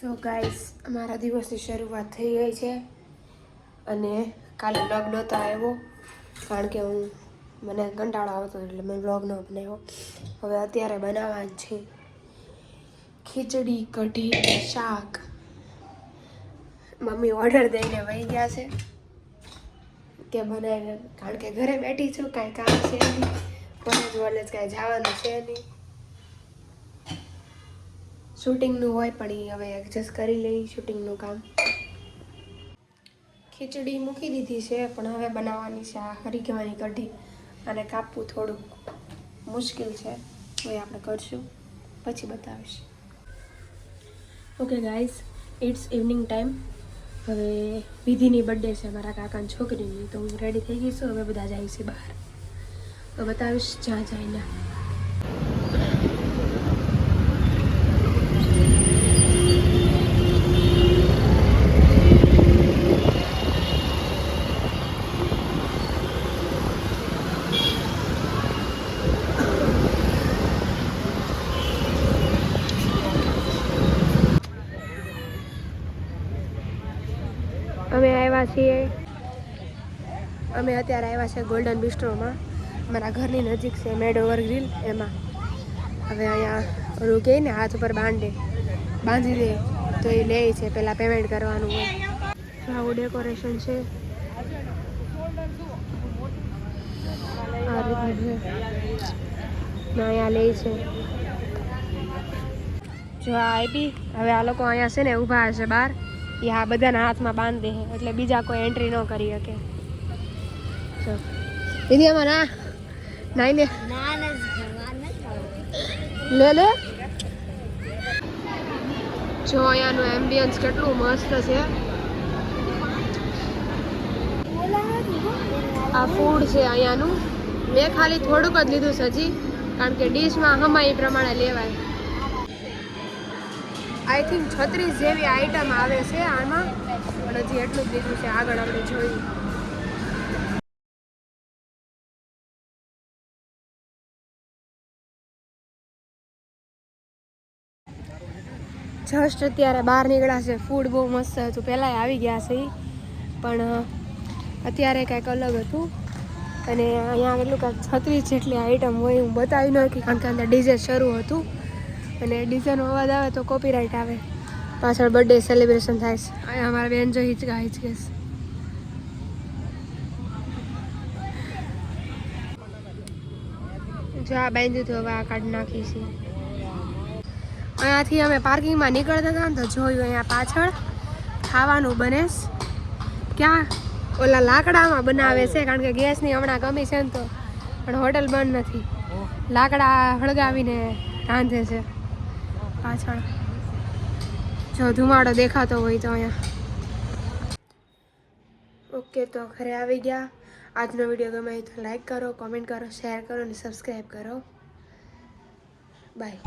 So guys અમારા દિવસની શરૂઆત થઈ ગઈ છે અને કાલે વ્લોગ નહોતો આવ્યો કારણ કે મને કંટાળો આવતો એટલે મેં વ્લોગ ન બનાવ્યો. હવે અત્યારે બનાવવાનું છે ખીચડી કઢી શાક. મમ્મી ઓર્ડર દઈને વહી ગયા છે કે બનાવીને, કારણ કે ઘરે બેઠી છું, કાંઈ કામ છે નહીં, કોલેજ કાંઈ જવાનું છે નહીં. શૂટિંગનું હોય પણ એ હવે એડજસ્ટ કરી લઈ શૂટિંગનું કામ. ખીચડી મૂકી દીધી છે પણ હવે બનાવવાની છે આ હરીગવાની કઢી, અને કાપવું થોડુંક મુશ્કેલ છે, તો એ આપણે કરશું પછી બતાવીશ. Okay guys, it's evening time. હવે વિધિની બર્થડે છે મારા કાકાની છોકરીની, તો હું રેડી થઈ ગઈ છું. હવે બધા જાય છે બહાર, તો બતાવીશ જ્યાં જઈને. અમે અત્યારે આવ્યા છે ગોલ્ડન બિસ્ટ્રોમાં. મારા ઘરની નજીક છે મેડોવર ગ્રીલ, એમાં. હવે અહીંયા ઓલું કહે ને હાથ ઉપર બાંધી દે તો એ લે છે, પહેલાં પેમેન્ટ કરવાનું હોય. આવું ડેકોરેશન છે, આ રીતનું છે. અહીંયા લે છે. જો આ આપી, હવે આ લોકો અહીંયા છે ને ઊભા હશે બહાર, એ આ બધાના હાથમાં બાંધી દે એટલે બીજા કોઈ એન્ટ્રી ન કરી શકે. દીદી આમાં નાઈ લે લે લે. જો અહીંયાનું એમ્બિયન્સ કેટલું મસ્ત છે. આ ફૂડ છે અહીંયાનું. મેં ખાલી થોડુંક જ લીધું છે હજી, કારણ કે ડીશમાં હમાય એ પ્રમાણે લેવાય. આઈ થિંક 36 જેવી આઈટમ આવે છે આમાં, પણ હજી એટલું જ લીધું છે. આગળ આપણે જોયું. જસ્ટ અત્યારે બહાર નીકળ્યા છે. ફૂડ બહુ મસ્ત હતું, પહેલાંય આવી ગયા છે પણ અત્યારે કાંઈક અલગ હતું. અને અહીંયા કેટલું કાંઈક 36 જેટલી આઈટમ હોય, હું બતાવી નથી કારણ કે અંદર ડીજે શરૂ હતું, અને ડીજેનો અવાજ આવે તો કોપીરાઇટ આવે. પાછળ બર્થડે સેલિબ્રેશન થાય છે. અહીંયા અમારા બેન જો હિચકે છે. જો આ બાંધ્યું હતું, હવે આ કાઢી નાખી છે. અહીંયાથી અમે પાર્કિંગમાં નીકળતા હતા ને તો જોયું અહીંયા પાછળ ખાવાનું બને. ક્યાં ઓલા લાકડામાં બનાવે છે, કારણ કે ગેસની હમણાં કમી છે ને, તો પણ હોટલ બંધ નથી. લાકડા હળગાવીને રાંધે છે પાછળ. જો ધુમાડો દેખાતો હોય તો અહીંયા. ઓકે, તો ઘરે આવી ગયા. આજનો વિડીયો ગમે તો લાઈક કરો, કોમેન્ટ કરો, શેર કરો અને સબસ્ક્રાઈબ કરો. બાય.